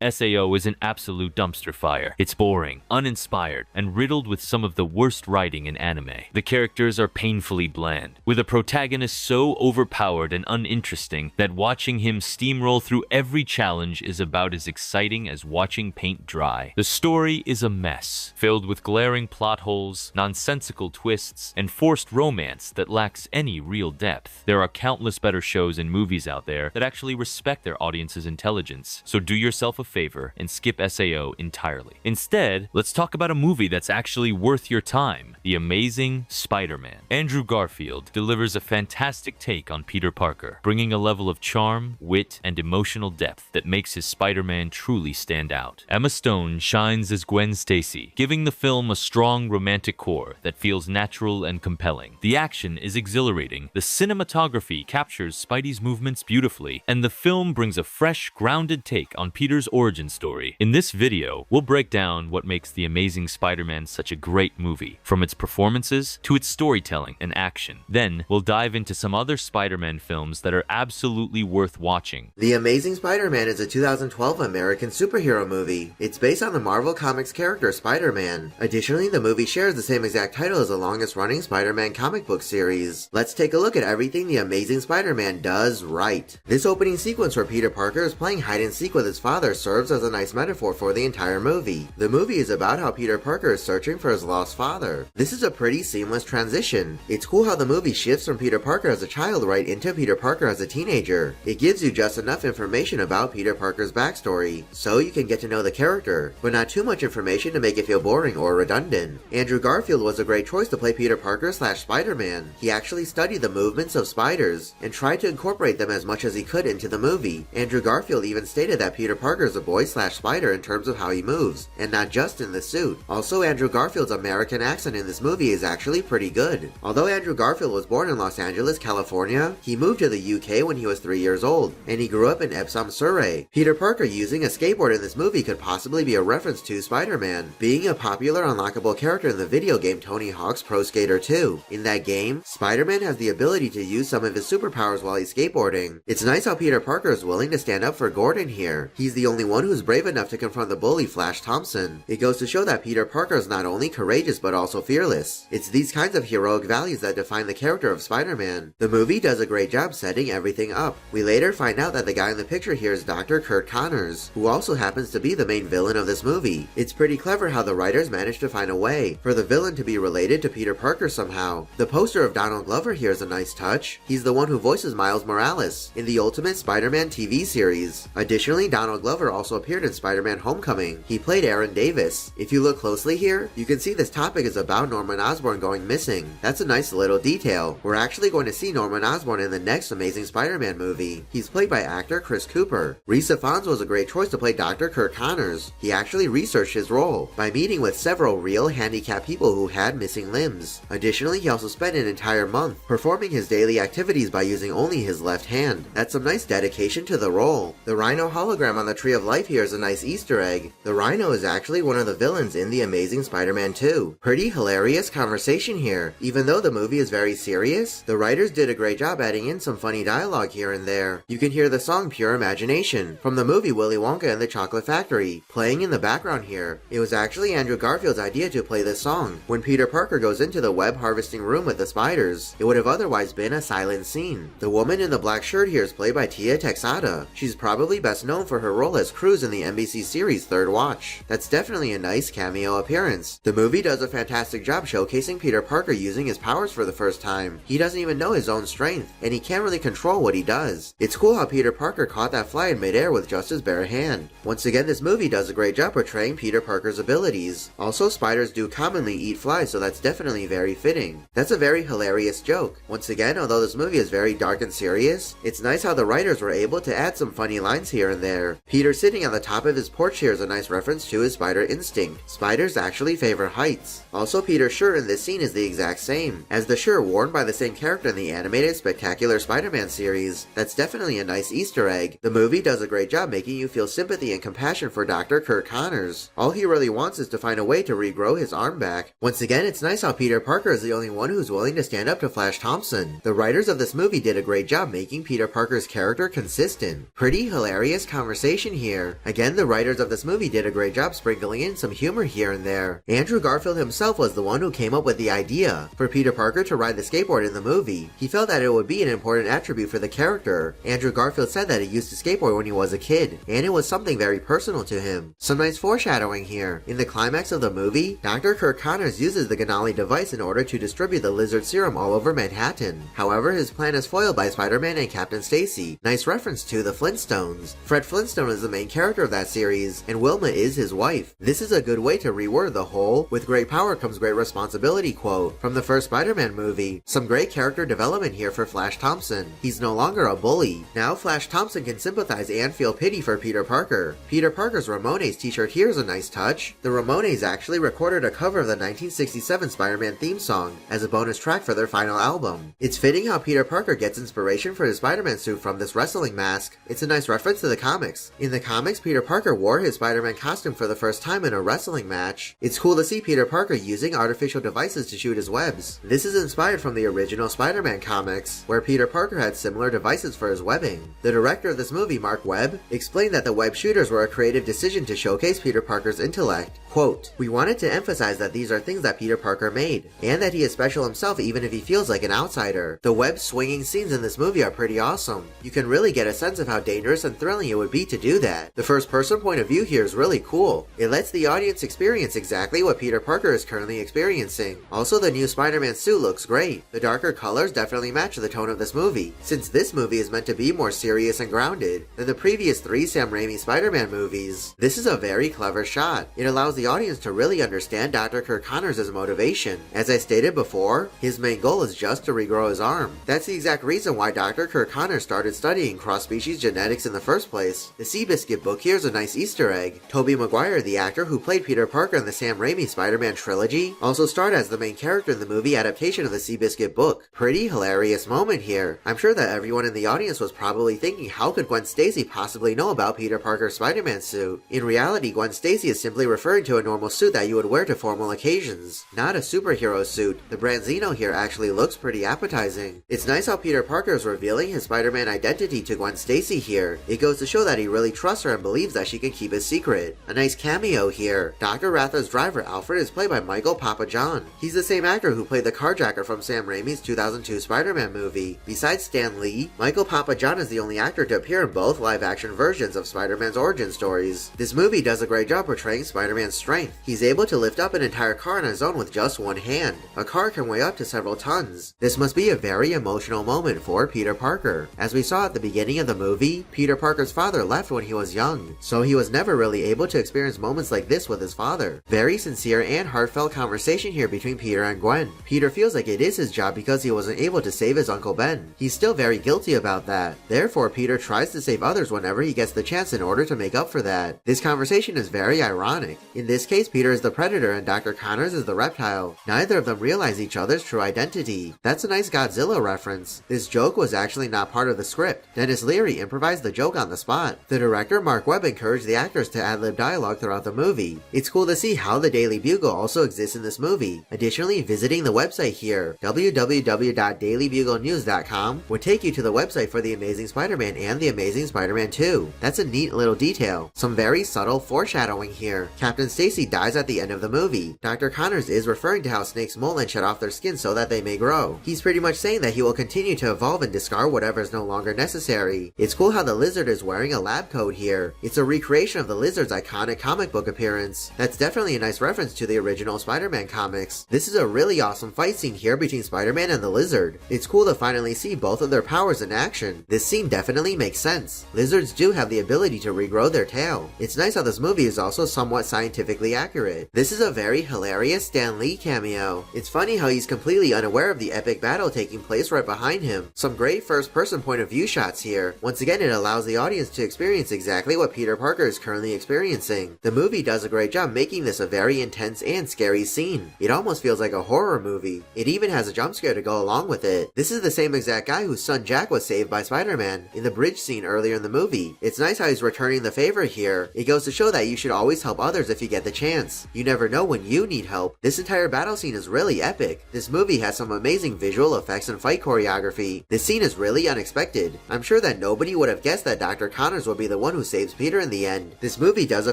SAO is an absolute dumpster fire. It's boring, uninspired, and riddled with some of the worst writing in anime. The characters are painfully bland, with a protagonist so overpowered and uninteresting that watching him steamroll through every challenge is about as exciting as watching paint dry. The story is a mess, filled with glaring plot holes, nonsensical twists, and forced romance that lacks any real depth. There are countless better shows and movies out there that actually respect their audience's intelligence, so do yourself a favor and skip SAO entirely. Instead, let's talk about a movie that's actually worth your time: The Amazing Spider-Man. Andrew Garfield delivers a fantastic take on Peter Parker, bringing a level of charm, wit, and emotional depth that makes his Spider-Man truly stand out. Emma Stone shines as Gwen Stacy, giving the film a strong romantic core that feels natural and compelling. The action is exhilarating, the cinematography captures Spidey's movements beautifully, and the film brings a fresh, grounded take on Peter's origin story. In this video, we'll break down what makes The Amazing Spider-Man such a great movie, from its performances to its storytelling and action. Then, we'll dive into some other Spider-Man films that are absolutely worth watching. The Amazing Spider-Man is a 2012 American superhero movie. It's based on the Marvel Comics character Spider-Man. Additionally, the movie shares the same exact title as the longest-running Spider-Man comic book series. Let's take a look at everything The Amazing Spider-Man does right. This opening sequence where Peter Parker is playing hide-and-seek with his father serves as a nice metaphor for the entire movie. The movie is about how Peter Parker is searching for his lost father. This is a pretty seamless transition. It's cool how the movie shifts from Peter Parker as a child right into Peter Parker as a teenager. It gives you just enough information about Peter Parker's backstory, so you can get to know the character, but not too much information to make it feel boring or redundant. Andrew Garfield was a great choice to play Peter Parker / Spider-Man. He actually studied the movements of spiders and tried to incorporate them as much as he could into the movie. Andrew Garfield even stated that Peter Parker is a boy / spider in terms of how he moves, and not just in the suit. Also, Andrew Garfield's American accent in this movie is actually pretty good. Although Andrew Garfield was born in Los Angeles, California, he moved to the UK when he was 3 years old, and he grew up in Epsom, Surrey. Peter Parker using a skateboard in this movie could possibly be a reference to Spider-Man, being a popular unlockable character in the video game Tony Hawk's Pro Skater 2. In that game, Spider-Man has the ability to use some of his superpowers while he's skateboarding. It's nice how Peter Parker is willing to stand up for Gordon here. He's the only one who's brave enough to confront the bully Flash Thompson. It goes to show that Peter Parker is not only courageous but also fearless. It's these kinds of heroic values that define the character of Spider-Man. The movie does a great job setting everything up. We later find out that the guy in the picture here is Dr. Kurt Connors, who also happens to be the main villain of this movie. It's pretty clever how the writers managed to find a way for the villain to be related to Peter Parker somehow. The poster of Donald Glover here is a nice touch. He's the one who voices Miles Morales in the Ultimate Spider-Man TV series. Additionally, Donald Glover also appeared in Spider-Man Homecoming. He played Aaron Davis. If you look closely here, you can see this topic is about Norman Osborn going missing. That's a nice little detail. We're actually going to see Norman Osborn in the next Amazing Spider-Man movie. He's played by actor Chris Cooper. Rhys Ifans was a great choice to play Dr. Kurt Connors. He actually researched his role by meeting with several real handicapped people who had missing limbs. Additionally, he also spent an entire month performing his daily activities by using only his left hand. That's some nice dedication to the role. The Rhino hologram on the Tree of Life here is a nice Easter egg. The Rhino is actually one of the villains in The Amazing Spider-Man 2. Pretty hilarious conversation here. Even though the movie is very serious, the writers did a great job adding in some funny dialogue here and there. You can hear the song Pure Imagination from the movie Willy Wonka and the Chocolate Factory playing in the background here. It was actually Andrew Garfield's idea to play this song when Peter Parker goes into the web harvesting room with the spiders. It would have otherwise been a silent scene. The woman in the black shirt here is played by Tia Texada. She's probably best known for her role as Cruz in the NBC series Third Watch. That's definitely a nice cameo appearance. The movie does a fantastic job showcasing Peter Parker using his powers for the first time. He doesn't even know his own strength, and he can't really control what he does. It's cool how Peter Parker caught that fly in midair with just his bare hand. Once again, this movie does a great job portraying Peter Parker's abilities. Also, spiders do commonly eat flies, so that's definitely very fitting. That's a very hilarious joke. Once again, although this movie is very dark and serious, it's nice how the writers were able to add some funny lines here and there. Peter sitting on the top of his porch here is a nice reference to his spider instinct. Spiders actually favor heights. Also, Peter's shirt in this scene is the exact same as the shirt worn by the same character in the animated Spectacular Spider-Man series. That's definitely a nice Easter egg. The movie does a great job making you feel sympathy and compassion for Dr. Kurt Connors. All he really wants is to find a way to regrow his arm back. Once again, it's nice how Peter Parker is the only one who's willing to stand up to Flash Thompson. The writers of this movie did a great job making Peter Parker's character consistent. Pretty hilarious conversation here. here. Again, the writers of this movie did a great job sprinkling in some humor here and there. Andrew Garfield himself was the one who came up with the idea for Peter Parker to ride the skateboard in the movie. He felt that it would be an important attribute for the character. Andrew Garfield said that he used to skateboard when he was a kid, and it was something very personal to him. Some nice foreshadowing here. In the climax of the movie, Dr. Kirk Connors uses the Ganali device in order to distribute the lizard serum all over Manhattan. However, his plan is foiled by Spider-Man and Captain Stacy. Nice reference to the Flintstones. Fred Flintstone is the main character of that series, and Wilma is his wife. This is a good way to reword the whole "with great power comes great responsibility" quote from the first Spider-Man movie. Some great character development here for Flash Thompson. He's no longer a bully. Now Flash Thompson can sympathize and feel pity for Peter Parker. Peter Parker's Ramones t-shirt here is a nice touch. The Ramones actually recorded a cover of the 1967 Spider-Man theme song as a bonus track for their final album. It's fitting how Peter Parker gets inspiration for his Spider-Man suit from this wrestling mask. It's a nice reference to the comics. In the comics, Peter Parker wore his Spider-Man costume for the first time in a wrestling match. It's cool to see Peter Parker using artificial devices to shoot his webs. This is inspired from the original Spider-Man comics, where Peter Parker had similar devices for his webbing. The director of this movie, Mark Webb, explained that the web shooters were a creative decision to showcase Peter Parker's intellect. Quote, "We wanted to emphasize that these are things that Peter Parker made, and that he is special himself even if he feels like an outsider. The web-swinging scenes in this movie are pretty awesome. You can really get a sense of how dangerous and thrilling it would be to do that. The first-person point of view here is really cool. It lets the audience experience exactly what Peter Parker is currently experiencing. Also, the new Spider-Man suit looks great. The darker colors definitely match the tone of this movie, since this movie is meant to be more serious and grounded than the previous 3 Sam Raimi Spider-Man movies. This is a very clever shot. It allows the audience to really understand Dr. Kirk Connors' motivation. As I stated before, his main goal is just to regrow his arm. That's the exact reason why Dr. Kirk Connors started studying cross-species genetics in the first place. The Seabiscuit book here is a nice Easter egg. Tobey Maguire, the actor who played Peter Parker in the Sam Raimi Spider-Man trilogy, also starred as the main character in the movie adaptation of the Seabiscuit book. Pretty hilarious moment here. I'm sure that everyone in the audience was probably thinking, how could Gwen Stacy possibly know about Peter Parker's Spider-Man suit? In reality, Gwen Stacy is simply referring to a normal suit that you would wear to formal occasions, not a superhero suit. The Branzino here actually looks pretty appetizing. It's nice how Peter Parker is revealing his Spider-Man identity to Gwen Stacy here. It goes to show that he really trusts her and believes that she can keep his secret. A nice cameo here. Dr. Ratha's driver Alfred is played by Michael Papa John. He's the same actor who played the carjacker from Sam Raimi's 2002 Spider-Man movie. Besides Stan Lee, Michael Papa John is the only actor to appear in both live-action versions of Spider-Man's origin stories. This movie does a great job portraying Spider-Man's strength. He's able to lift up an entire car on his own with just one hand. A car can weigh up to several tons. This must be a very emotional moment for Peter Parker. As we saw at the beginning of the movie, Peter Parker's father left when he was young, so he was never really able to experience moments like this with his father. Very sincere and heartfelt conversation here between Peter and Gwen. Peter feels like it is his job because he wasn't able to save his Uncle Ben. He's still very guilty about that. Therefore, Peter tries to save others whenever he gets the chance in order to make up for that. This conversation is very ironic. In this case, Peter is the predator and Dr. Connors is the reptile. Neither of them realize each other's true identity. That's a nice Godzilla reference. This joke was actually not part of the script. Dennis Leary improvised the joke on the spot. The director, Mark Webb, encouraged the actors to ad-lib dialogue throughout the movie. It's cool to see how the Daily Bugle also exists in this movie. Additionally, visiting the website here, www.dailybuglenews.com, would take you to the website for The Amazing Spider-Man and The Amazing Spider-Man 2. That's a neat little detail. Some very subtle foreshadowing here. Captain Stacy dies at the end of the movie. Dr. Connors is referring to how snakes molt and shed off their skin so that they may grow. He's pretty much saying that he will continue to evolve and discard whatever is no longer necessary. It's cool how the lizard is wearing a lab coat here. It's a recreation of the lizard's iconic comic book appearance. That's definitely a nice reference to the original Spider-Man comics. This is a really awesome fight scene here between Spider-Man and the lizard. It's cool to finally see both of their powers in action. This scene definitely makes sense. Lizards do have the ability to regrow their tail. It's nice how this movie is also somewhat scientifically accurate. This is a very hilarious Stan Lee cameo. It's funny how he's completely unaware of the epic battle taking place right behind him. Some great first-person point of view shots here. Once again, it allows the audience to experience exactly what Peter Parker is currently experiencing. The movie does a great job making this a very intense and scary scene. It almost feels like a horror movie. It even has a jump scare to go along with it. This is the same exact guy whose son Jack was saved by Spider-Man in the bridge scene earlier in the movie. It's nice how he's returning the favor here. It goes to show that you should always help others if you get the chance. You never know when you need help. This entire battle scene is really epic. This movie has some amazing visual effects and fight choreography. This scene is really unexpected. I'm sure that nobody would have guessed that Dr. Connors would be the one who saves Peter in the end. This movie does a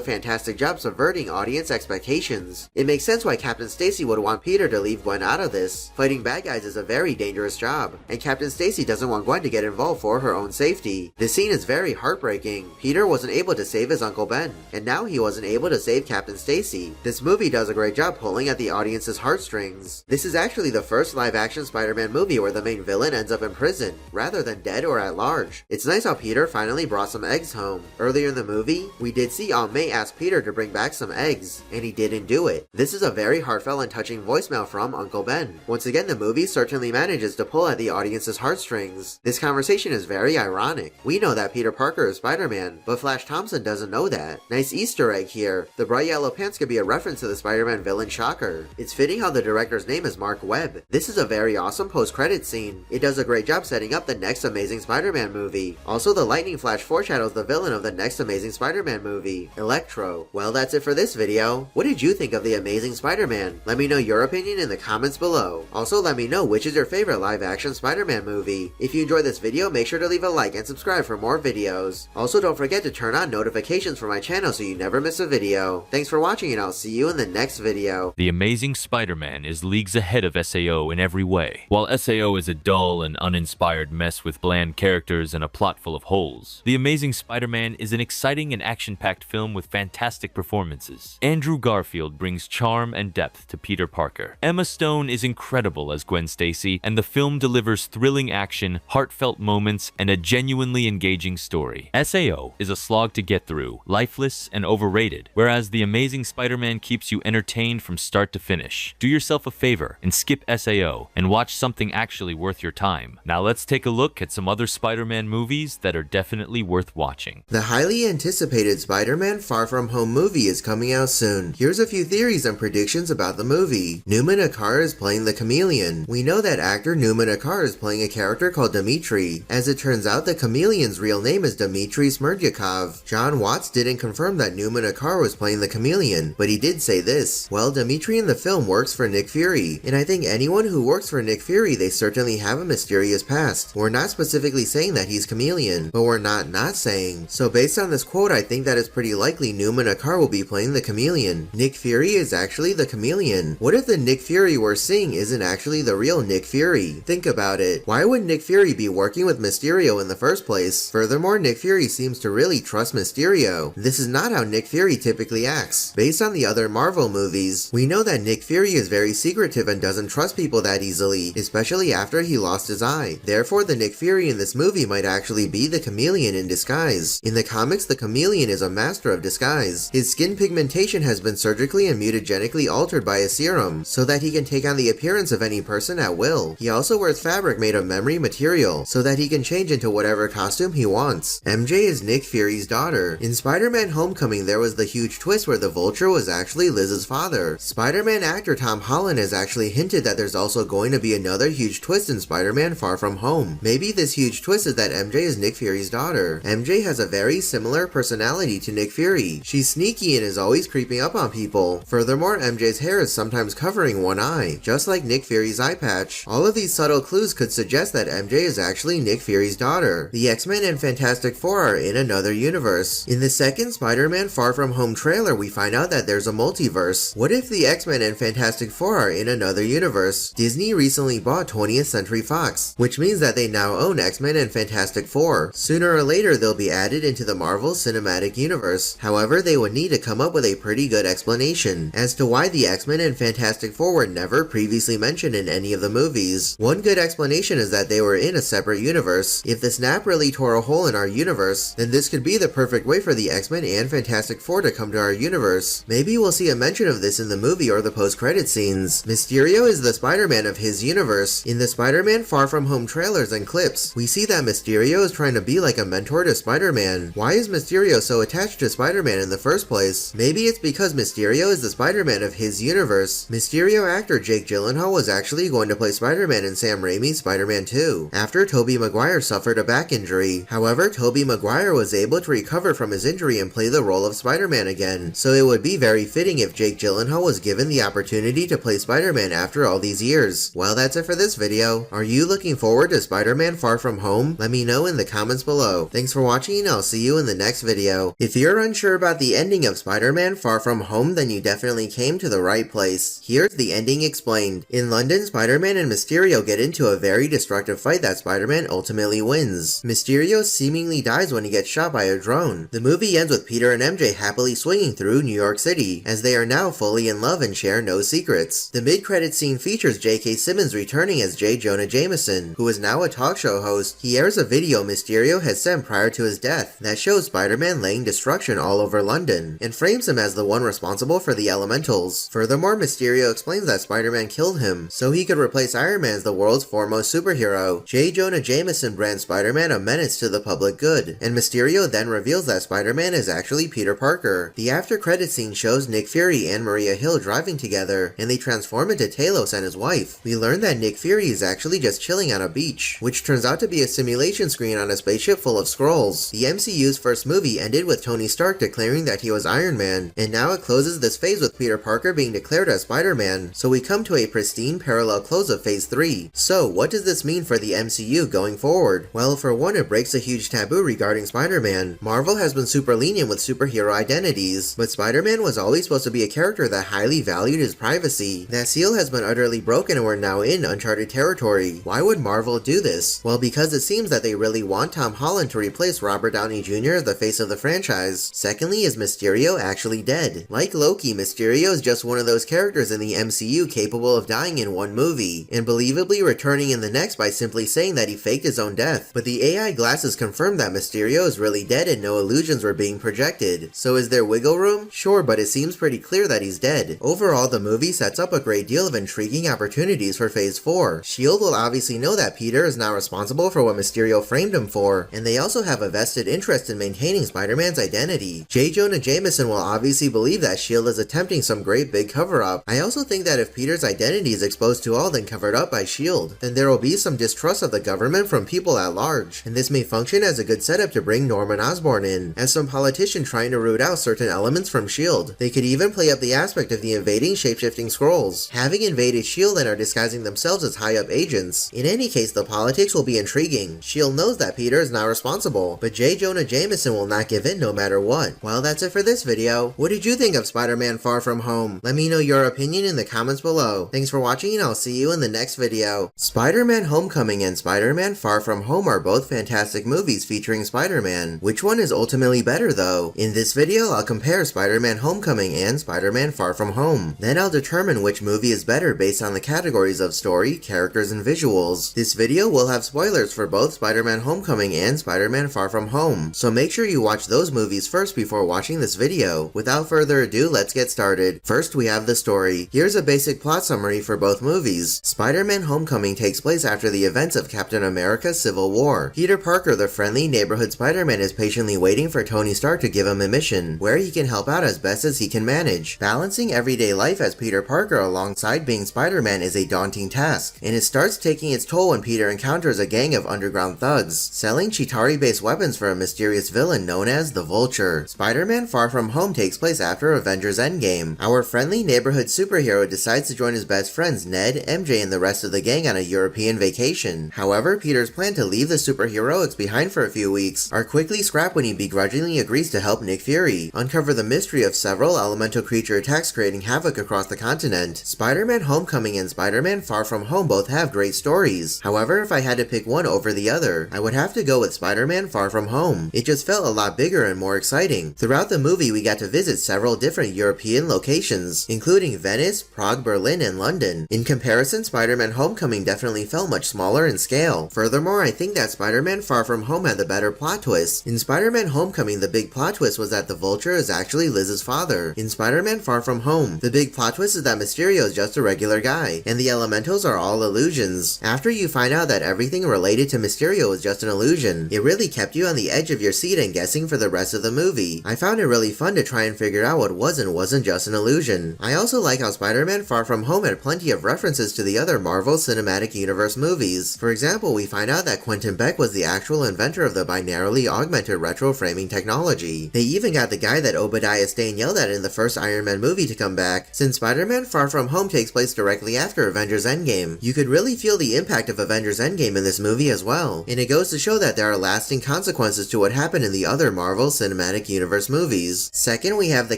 fantastic job subverting audience expectations. It makes sense why Captain Stacy would want Peter to leave Gwen out of this. Fighting bad guys is a very dangerous job, and Captain Stacy doesn't want Gwen to get involved for her own safety. This scene is very heartbreaking. Peter wasn't able to save his Uncle Ben, and now he wasn't able to save Captain Stacy. This movie does a great job pulling at the audience's heartstrings. This is actually the first live-action Spider-Man movie where the main villain ends up in prison, rather than dead or at large. It's nice how Peter finally brought some eggs home. Earlier in the movie, we did see Aunt May ask Peter to bring back some eggs, and he didn't do it. This is a very heartfelt and touching voicemail from Uncle Ben. Once again, the movie certainly manages to pull at the audience's heartstrings. This conversation is very ironic. We know that Peter Parker is Spider-Man, but Flash Thompson doesn't know that. Nice Easter egg here. The bright yellow pants could be a reference to the Spider-Man villain Shocker. It's fitting how the director's name is Mark Webb. This is a very awesome post-credit scene. It does a great job setting up the next Amazing Spider-Man movie. Also, the lightning flash foreshadows the villain of the next Amazing Spider-Man movie, Electro. Well, that's it for this video. What did you think of the Amazing Spider-Man? Let me know your opinion in the comments below. Also, let me know which is your favorite live-action Spider-Man movie. If you enjoyed this video, make sure to leave a like and subscribe for more videos. Also, don't forget to turn on notifications for my channel so you never miss a video. Thanks for watching, and I'll see you in the next video. The Amazing Spider-Man is leagues ahead of SAO in every way. While SAO is a dull and uninspired mess with bland characters and a plot full of holes, The Amazing Spider-Man is an exciting and action-packed film with fantastic performances. Andrew Garfield brings charm and depth to Peter Parker. Emma Stone is incredible as Gwen Stacy, and the film delivers thrilling action, heartfelt moments, and a genuinely engaging story. SAO is a slog to get through, lifeless and overrated, whereas The Amazing Spider-Man keeps you entertained from start to finish. Do yourself a favor and skip SAO and watch something actually worth your time. Now let's take a look at some other Spider-Man movies that are definitely worth watching. The highly anticipated Spider-Man Far From Home movie is coming out soon. Here's a few theories and predictions about the movie. Newman Akar is playing the Chameleon. We know that actor Newman Akar is playing a character called Dmitri. As it turns out, the Chameleon's real name is Dmitri Smerdyakov. John Watts didn't confirm that Newman Akar was playing the Chameleon, but he did say this. Well, Dmitri in the film works for Nick Fury, and I think anyone who works for Nick Fury, they certainly have a mysterious past. We're not specifically saying that he's Chameleon, but we're not saying. So based on this quote, I think that it's pretty likely Newman Akar will be playing the Chameleon. Nick Fury is actually the Chameleon. What if the Nick Fury we're seeing isn't actually the real Nick Fury? Think about it. Why would Nick Fury be working with Mysterio in the first place? Furthermore, Nick Fury seems to really trust Mysterio. This is not how Nick Fury typically acts. Based on the other Marvel movies, we know that Nick Fury is very secretive and doesn't trust people that easily, especially after he lost his eye. Therefore, the Nick Fury in this movie might actually be the Chameleon in disguise. In the comics, the Chameleon is a master of disguise. His skin pigmentation has been surgically and mutagenically altered by a serum, so that he can take on the appearance of any person at will. He also wears fabric made of memory material, so that he can change into whatever costume he wants. MJ is Nick Fury's daughter. In Spider-Man Homecoming, there was the huge twist where the Vulture was actually Liz's father. Spider-Man actor Tom Holland has actually hinted that there's also going to be another huge twist in Spider-Man Far From Home. Maybe this huge twist is that MJ is Nick Fury's daughter. MJ has a very similar personality to Nick Fury. She's sneaky and is always creeping up on people. Furthermore, MJ's hair is sometimes covering one eye, just like Nick Fury's eye patch. All of these subtle clues could suggest that MJ is actually Nick Fury's daughter. The X-Men and Fantastic Four are in another universe. In the second Spider-Man Far From Home trailer, we find out that there's a multiverse. What if the X-Men and Fantastic Four are in another universe? Disney recently bought 20th Century Fox, which means that they now own X-Men and Fantastic Four. Sooner or later, they'll be added into the Marvel Cinematic Universe. However, they would need to come up with a pretty good explanation as to why the X-Men and Fantastic Four were never previously mentioned in any of the movies. One good explanation is that they were in a separate universe. If the snap really tore a hole in our universe, then this could be the perfect way for the X-Men and Fantastic Four to come to our universe. Maybe we'll see a mention of this in the movie or the post-credit scenes. Mysterio is the Spider-Man of his universe. In the Spider-Man Far From Home trailers and clips, we see that Mysterio is trying to be like a mentor to Spider-Man. Why is Mysterio so attached to Spider-Man in the first place? Maybe it's because Mysterio is the Spider-Man of his universe. Mysterio actor Jake Gyllenhaal was actually going to play Spider-Man in Sam Raimi's Spider-Man 2, after Tobey Maguire suffered a back injury. However, Tobey Maguire was able to recover from his injury and play the role of Spider-Man again, so it would be very fitting if Jake Gyllenhaal was given the opportunity to play Spider-Man after all these years. Well, that's it for this video. Are you looking forward to Spider-Man Far From Home? Let me know in the comments below. Thanks for watching, and I'll see see you in the next video. If you're unsure about the ending of Spider-Man Far From Home, then you definitely came to the right place. Here's the ending explained. In London, Spider-Man and Mysterio get into a very destructive fight that Spider-Man ultimately wins. Mysterio seemingly dies when he gets shot by a drone. The movie ends with Peter and MJ happily swinging through New York City, as they are now fully in love and share no secrets. The mid-credits scene features J.K. Simmons returning as J. Jonah Jameson, who is now a talk show host. He airs a video Mysterio had sent prior to his death that shows Spider-Man laying destruction all over London, and frames him as the one responsible for the elementals. Furthermore, Mysterio explains that Spider-Man killed him, so he could replace Iron Man as the world's foremost superhero. J. Jonah Jameson brands Spider-Man a menace to the public good, and Mysterio then reveals that Spider-Man is actually Peter Parker. The after-credits scene shows Nick Fury and Maria Hill driving together, and they transform into Talos and his wife. We learn that Nick Fury is actually just chilling on a beach, which turns out to be a simulation screen on a spaceship full of Skrulls. The MCU's first movie ended with Tony Stark declaring that he was Iron Man, and now it closes this phase with Peter Parker being declared as Spider-Man, so we come to a pristine parallel close of Phase 3. So, what does this mean for the MCU going forward? Well, for one, it breaks a huge taboo regarding Spider-Man. Marvel has been super lenient with superhero identities, but Spider-Man was always supposed to be a character that highly valued his privacy. That seal has been utterly broken and we're now in uncharted territory. Why would Marvel do this? Well, because it seems that they really want Tom Holland to replace Robert Downey Jr. as the face of the franchise. Secondly, is Mysterio actually dead? Like Loki, Mysterio is just one of those characters in the MCU capable of dying in one movie, and believably returning in the next by simply saying that he faked his own death. But the AI glasses confirm that Mysterio is really dead and no illusions were being projected. So is there wiggle room? Sure, but it seems pretty clear that he's dead. Overall, the movie sets up a great deal of intriguing opportunities for Phase 4. S.H.I.E.L.D. will obviously know that Peter is now responsible for what Mysterio framed him for, and they also have a vested interest in maintaining Spider-Man's identity. J. Jonah Jameson will obviously believe that S.H.I.E.L.D. is attempting some great big cover-up. I also think that if Peter's identity is exposed to all then covered up by S.H.I.E.L.D., then there will be some distrust of the government from people at large, and this may function as a good setup to bring Norman Osborn in, as some politician trying to root out certain elements from S.H.I.E.L.D. They could even play up the aspect of the invading shape-shifting Skrulls, having invaded S.H.I.E.L.D. and are disguising themselves as high-up agents. In any case, the politics will be intriguing. S.H.I.E.L.D. knows that Peter is now responsible, but J. Jonah Jameson will not give in no matter what. Well, that's it for this video. What did you think of Spider-Man Far From Home? Let me know your opinion in the comments below. Thanks for watching and I'll see you in the next video. Spider-Man Homecoming and Spider-Man Far From Home are both fantastic movies featuring Spider-Man. Which one is ultimately better though? In this video, I'll compare Spider-Man Homecoming and Spider-Man Far From Home. Then I'll determine which movie is better based on the categories of story, characters, and visuals. This video will have spoilers for both Spider-Man Homecoming and Spider-Man Far From Home, so make sure you watch those movies first before watching this video. Without further ado, let's get started. First, we have the story. Here's a basic plot summary for both movies. Spider-Man Homecoming takes place after the events of Captain America's Civil War. Peter Parker, the friendly neighborhood Spider-Man, is patiently waiting for Tony Stark to give him a mission, where he can help out as best as he can manage. Balancing everyday life as Peter Parker alongside being Spider-Man is a daunting task, and it starts taking its toll when Peter encounters a gang of underground thugs, selling Chitauri-based weapons for a mysterious villain known as the Vulture. Spider-Man Far From Home takes place after Avengers Endgame. Our friendly neighborhood superhero decides to join his best friends Ned, MJ, and the rest of the gang on a European vacation. However, Peter's plan to leave the superheroics behind for a few weeks are quickly scrapped when he begrudgingly agrees to help Nick Fury uncover the mystery of several elemental creature attacks creating havoc across the continent. Spider-Man Homecoming and Spider-Man Far From Home both have great stories. However, if I had to pick one over the other, I would have to go with Spider-Man Far From Home. It just felt a lot bigger and more exciting. Throughout the movie, we got to visit several different European locations, including Venice, Prague, Berlin, and London. In comparison, Spider-Man Homecoming definitely felt much smaller in scale. Furthermore, I think that Spider-Man Far From Home had the better plot twist. In Spider-Man Homecoming, the big plot twist was that the Vulture is actually Liz's father. In Spider-Man Far From Home, the big plot twist is that Mysterio is just a regular guy, and the elementals are all illusions. After you find out that everything related to Mysterio is just an illusion, it really kept you on the edge of your seat and guessing for the rest of the movie. I found it really fun to try and figure out what was and wasn't just an illusion. I also like how Spider-Man Far From Home had plenty of references to the other Marvel Cinematic Universe movies. For example, we find out that Quentin Beck was the actual inventor of the binarily augmented retro framing technology. They even got the guy that Obadiah Stane yelled at in the first Iron Man movie to come back. Since Spider-Man Far From Home takes place directly after Avengers Endgame, you could really feel the impact of Avengers Endgame in this movie as well. And it goes to show that there are lasting consequences to what happened in the other Marvel Cinematic Universe movies. Second, we have the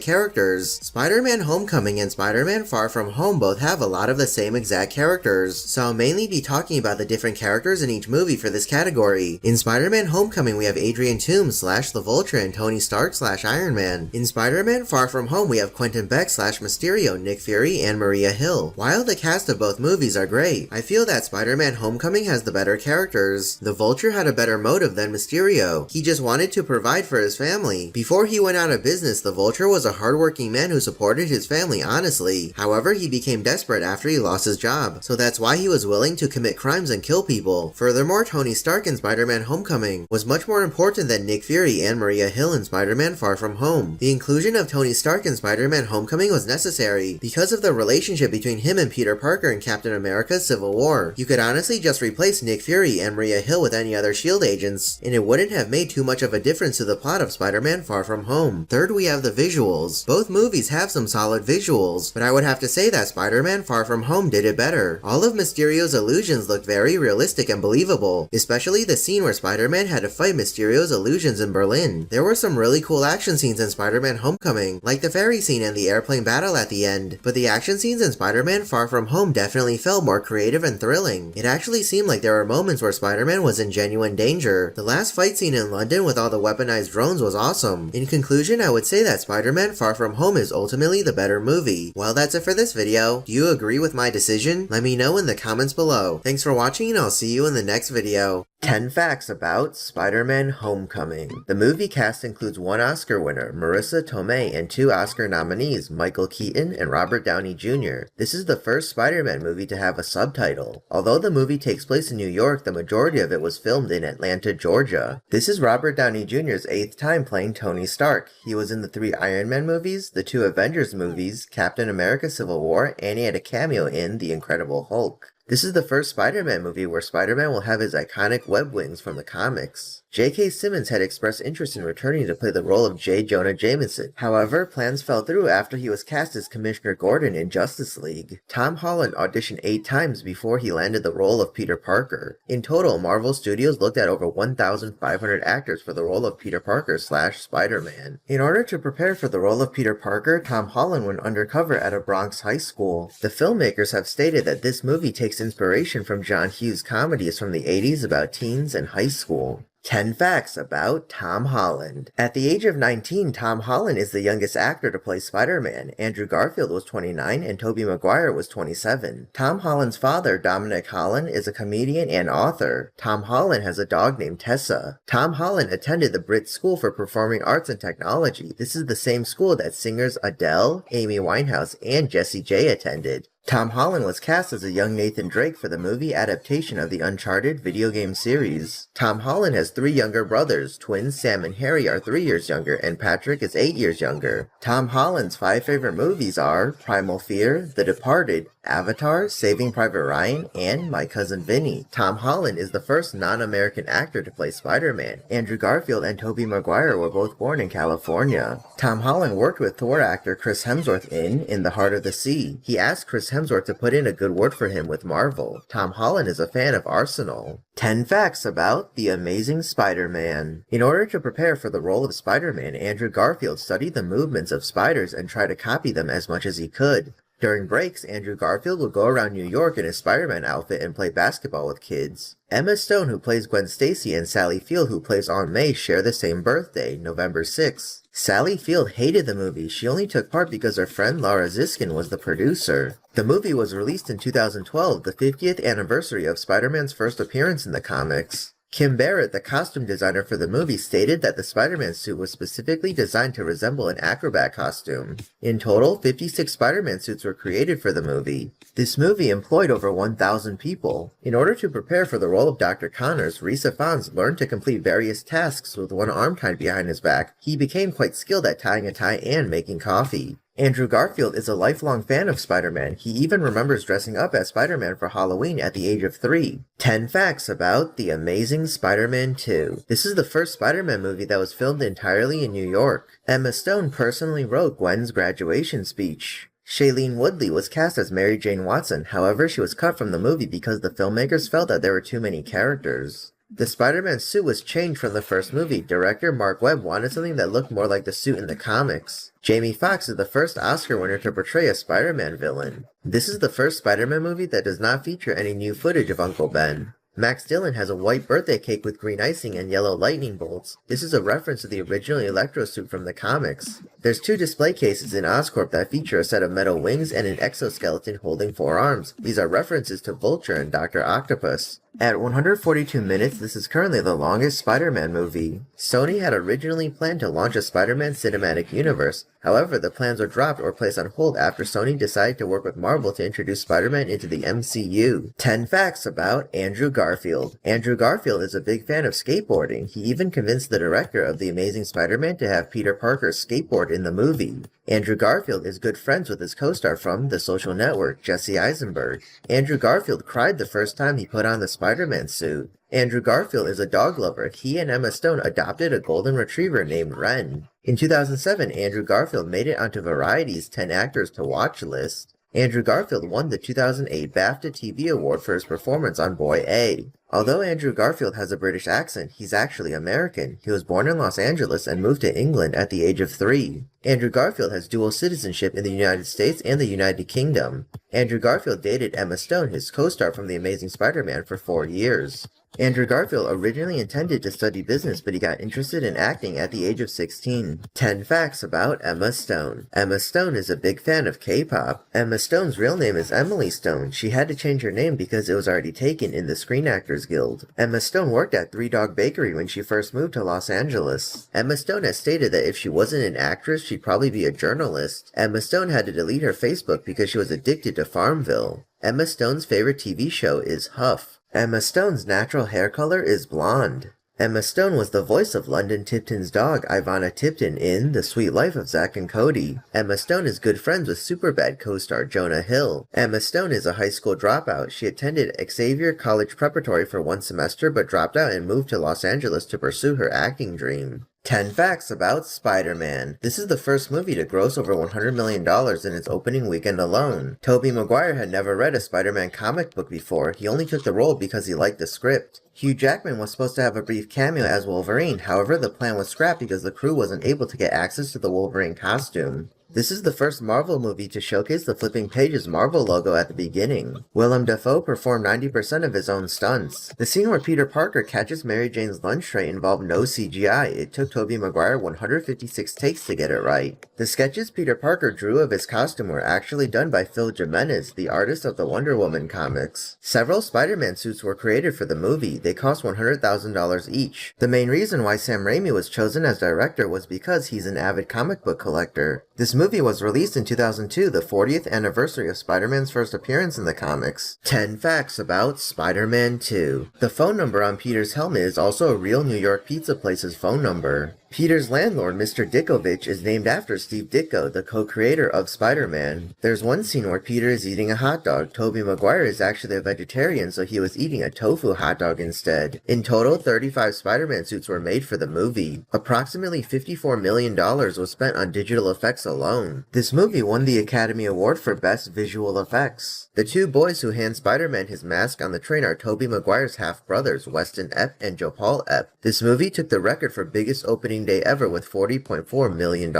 characters. Spider-Man Homecoming and Spider-Man Far From Home both have a lot of the same exact characters, so I'll mainly be talking about the different characters in each movie for this category. In Spider-Man Homecoming, we have Adrian Toomes / the Vulture and Tony Stark / Iron Man. In Spider-Man Far From Home, we have Quentin Beck / Mysterio, Nick Fury, and Maria Hill. While the cast of both movies are great, I feel that Spider-Man Homecoming has the better characters. The Vulture had a better motive than Mysterio. He just wanted to provide for his family. Before he went out of business, the Vulture was a hardworking man who supported his family honestly. However, he became desperate after he lost his job, so that's why he was willing to commit crimes and kill people. Furthermore, Tony Stark in Spider-Man Homecoming was much more important than Nick Fury and Maria Hill in Spider-Man Far From Home. The inclusion of Tony Stark in Spider-Man Homecoming was necessary because of the relationship between him and Peter Parker in Captain America Civil War. You could honestly just replace Nick Fury and Maria Hill with any other SHIELD agents, and it wouldn't have made too much of a difference to the plot of Spider-Man Far From Home. Third, we have the visuals. Both movies have some solid visuals, but I would have to say that Spider-Man Far From Home did it better. All of Mysterio's illusions looked very realistic and believable, especially the scene where Spider-Man had to fight Mysterio's illusions in Berlin. There were some really cool action scenes in Spider-Man Homecoming, like the ferry scene and the airplane battle at the end, but the action scenes in Spider-Man Far From Home definitely felt more creative and thrilling. It actually seemed like there were moments where Spider-Man was in genuine danger. The last fight scene in London with all the weaponized drones was awesome. In conclusion, I would say that Spider-Man Far From Home is ultimately the better movie. Well, that's it for this video. Do you agree with my decision? Let me know in the comments below. Thanks for watching, and I'll see you in the next video. 10 facts about Spider-Man Homecoming. The movie cast includes 1 Oscar winner, Marissa Tomei, and 2 Oscar nominees, Michael Keaton and Robert Downey Jr. This is the first Spider-Man movie to have a subtitle. Although the movie takes place in New York, the majority of it was filmed in Atlanta, Georgia. This is Robert Downey Jr.'s 8th time playing Tony Stark. He was in the 3 Iron Man movies, the 2 Avengers movies, Captain America Civil War, and he had a cameo in The Incredible Hulk. This is the first Spider-Man movie where Spider-Man will have his iconic web wings from the comics. J.K. Simmons had expressed interest in returning to play the role of J. Jonah Jameson. However, plans fell through after he was cast as Commissioner Gordon in Justice League. Tom Holland auditioned 8 times before he landed the role of Peter Parker. In total, Marvel Studios looked at over 1,500 actors for the role of Peter Parker / Spider-Man. In order to prepare for the role of Peter Parker, Tom Holland went undercover at a Bronx high school. The filmmakers have stated that this movie takes inspiration from John Hughes' comedies from the 80s about teens and high school. 10 facts about Tom Holland. At the age of 19, Tom Holland is the youngest actor to play Spider-Man. Andrew Garfield was 29 and Tobey Maguire was 27. Tom Holland's father, Dominic Holland, is a comedian and author. Tom Holland has a dog named Tessa. Tom Holland attended the Brit School for Performing Arts and Technology. This is the same school that singers Adele, Amy Winehouse, and Jessie J attended. Tom Holland was cast as a young Nathan Drake for the movie adaptation of the Uncharted video game series. Tom Holland has 3 younger brothers. Twins Sam and Harry are 3 years younger, and Patrick is 8 years younger. Tom Holland's 5 favorite movies are Primal Fear, The Departed, Avatar, Saving Private Ryan, and My Cousin Vinny. Tom Holland is the first non-American actor to play Spider-Man. Andrew Garfield and Tobey Maguire were both born in California. Tom Holland worked with Thor actor Chris Hemsworth in The Heart of the Sea. He asked Chris Hemsworth to put in a good word for him with Marvel. Tom Holland is a fan of Arsenal. 10 facts about The Amazing Spider-Man. In order to prepare for the role of Spider-Man, Andrew Garfield studied the movements of spiders and tried to copy them as much as he could. During breaks, Andrew Garfield would go around New York in his Spider-Man outfit and play basketball with kids. Emma Stone, who plays Gwen Stacy, and Sally Field, who plays Aunt May, share the same birthday, November 6th. Sally Field hated the movie. She only took part because her friend Laura Ziskin was the producer. The movie was released in 2012, the 50th anniversary of Spider-Man's first appearance in the comics. Kim Barrett, the costume designer for the movie, stated that the Spider-Man suit was specifically designed to resemble an acrobat costume. In total, 56 Spider-Man suits were created for the movie. This movie employed over 1,000 people. In order to prepare for the role of Dr. Connors, Rhys Ifans learned to complete various tasks with one arm tied behind his back. He became quite skilled at tying a tie and making coffee. Andrew Garfield is a lifelong fan of Spider-Man. He even remembers dressing up as Spider-Man for Halloween at the age of 3. 10 facts about The Amazing Spider-Man 2. This is the first Spider-Man movie that was filmed entirely in New York. Emma Stone personally wrote Gwen's graduation speech. Shailene Woodley was cast as Mary Jane Watson, however she was cut from the movie because the filmmakers felt that there were too many characters. The Spider-Man suit was changed from the first movie. Director Mark Webb wanted something that looked more like the suit in the comics. Jamie Foxx is the first Oscar winner to portray a Spider-Man villain. This is the first Spider-Man movie that does not feature any new footage of Uncle Ben. Max Dillon has a white birthday cake with green icing and yellow lightning bolts. This is a reference to the original Electro suit from the comics. There's 2 display cases in Oscorp that feature a set of metal wings and an exoskeleton holding 4 arms. These are references to Vulture and Dr. Octopus. At 142 minutes, this is currently the longest Spider-Man movie. Sony had originally planned to launch a Spider-Man cinematic universe. However, the plans were dropped or placed on hold after Sony decided to work with Marvel to introduce Spider-Man into the MCU. 10 facts about Andrew Garfield. Andrew Garfield is a big fan of skateboarding. He even convinced the director of The Amazing Spider-Man to have Peter Parker skateboard in the movie. Andrew Garfield is good friends with his co-star from The Social Network, Jesse Eisenberg. Andrew Garfield cried the first time he put on the Spider-Man suit. Andrew Garfield is a dog lover. He and Emma Stone adopted a golden retriever named Ren. In 2007, Andrew Garfield made it onto Variety's 10 Actors to Watch list. Andrew Garfield won the 2008 BAFTA TV Award for his performance on Boy A. Although Andrew Garfield has a British accent, he's actually American. He was born in Los Angeles and moved to England at the age of 3. Andrew Garfield has dual citizenship in the United States and the United Kingdom. Andrew Garfield dated Emma Stone, his co-star from The Amazing Spider-Man, for 4 years. Andrew Garfield originally intended to study business, but he got interested in acting at the age of 16. 10 facts about Emma Stone. Emma Stone is a big fan of K-pop. Emma Stone's real name is Emily Stone. She had to change her name because it was already taken in the Screen Actors Guild. Emma Stone worked at Three Dog Bakery when she first moved to Los Angeles. Emma Stone has stated that if she wasn't an actress, she'd probably be a journalist. Emma Stone had to delete her Facebook because she was addicted to Farmville. Emma Stone's favorite TV show is Huff. Emma Stone's natural hair color is blonde. Emma Stone was the voice of London Tipton's dog, Ivana Tipton, in The Sweet Life of Zack and Cody. Emma Stone is good friends with Superbad co-star Jonah Hill. Emma Stone is a high school dropout. She attended Xavier College Preparatory for 1 semester but dropped out and moved to Los Angeles to pursue her acting dream. 10 facts about Spider-Man. This is the first movie to gross over $100 million in its opening weekend alone. Tobey Maguire had never read a Spider-Man comic book before. He only took the role because he liked the script. Hugh Jackman was supposed to have a brief cameo as Wolverine. However, the plan was scrapped because the crew wasn't able to get access to the Wolverine costume. This is the first Marvel movie to showcase the flipping pages Marvel logo at the beginning. Willem Dafoe performed 90% of his own stunts. The scene where Peter Parker catches Mary Jane's lunch tray involved no CGI. It took Tobey Maguire 156 takes to get it right. The sketches Peter Parker drew of his costume were actually done by Phil Jimenez, the artist of the Wonder Woman comics. Several Spider-Man suits were created for the movie. They cost $100,000 each. The main reason why Sam Raimi was chosen as director was because he's an avid comic book collector. This movie was released in 2002, the 40th anniversary of Spider-Man's first appearance in the comics. 10 facts about Spider-Man 2. The phone number on Peter's helmet is also a real New York pizza place's phone number. Peter's landlord, Mr. Ditkovich, is named after Steve Ditko, the co-creator of Spider-Man. There's one scene where Peter is eating a hot dog. Tobey Maguire is actually a vegetarian, so he was eating a tofu hot dog instead. In total, 35 Spider-Man suits were made for the movie. Approximately $54 million was spent on digital effects alone. This movie won the Academy Award for Best Visual Effects. The 2 boys who hand Spider-Man his mask on the train are Tobey Maguire's half-brothers, Weston Epp and Joe Paul Epp. This movie took the record for biggest opening day ever with $40.4 million.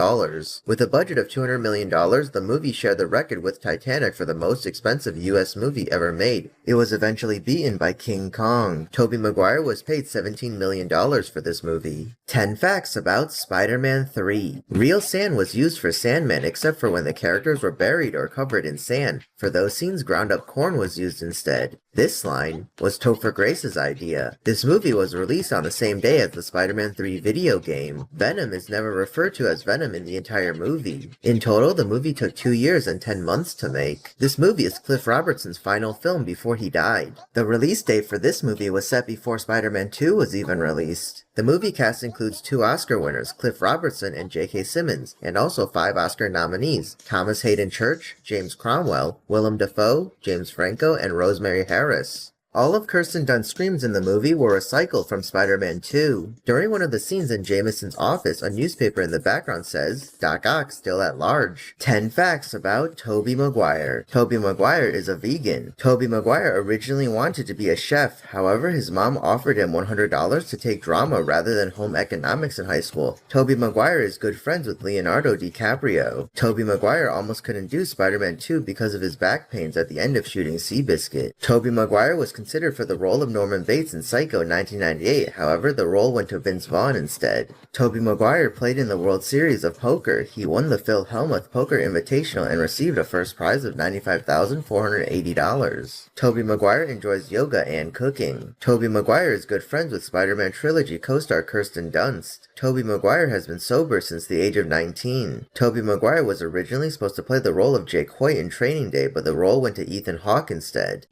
With a budget of $200 million, the movie shared the record with Titanic for the most expensive US movie ever made. It was eventually beaten by King Kong. Tobey Maguire was paid $17 million for this movie. 10 facts about Spider-Man 3. Real sand was used for Sandman except for when the characters were buried or covered in sand. For those scenes, ground up corn was used instead. This line was Topher Grace's idea. This movie was released on the same day as the Spider-Man 3 video game. Venom is never referred to as Venom in the entire movie. In total, the movie took 2 years and 10 months to make. This movie is Cliff Robertson's final film before he died. The release date for this movie was set before Spider-Man 2 was even released. The movie cast includes 2 Oscar winners, Cliff Robertson and J.K. Simmons, and also 5 Oscar nominees, Thomas Hayden Church, James Cromwell, Willem Dafoe, James Franco, and Rosemary Harris. All of Kirsten Dunst's screams in the movie were recycled from Spider-Man 2. During one of the scenes in Jameson's office, a newspaper in the background says, Doc Ock still at large. 10 facts about Tobey Maguire. Tobey Maguire is a vegan. Tobey Maguire originally wanted to be a chef, however his mom offered him $100 to take drama rather than home economics in high school. Tobey Maguire is good friends with Leonardo DiCaprio. Tobey Maguire almost couldn't do Spider-Man 2 because of his back pains at the end of shooting Seabiscuit. Tobey Maguire was considered for the role of Norman Bates in Psycho in 1998, however the role went to Vince Vaughn instead. Tobey Maguire played in the World Series of Poker. He won the Phil Hellmuth Poker Invitational and received a first prize of $95,480. Tobey Maguire enjoys yoga and cooking. Tobey Maguire is good friends with Spider-Man Trilogy co-star Kirsten Dunst. Tobey Maguire has been sober since the age of 19. Tobey Maguire was originally supposed to play the role of Jake Hoyt in Training Day, but the role went to Ethan Hawke instead.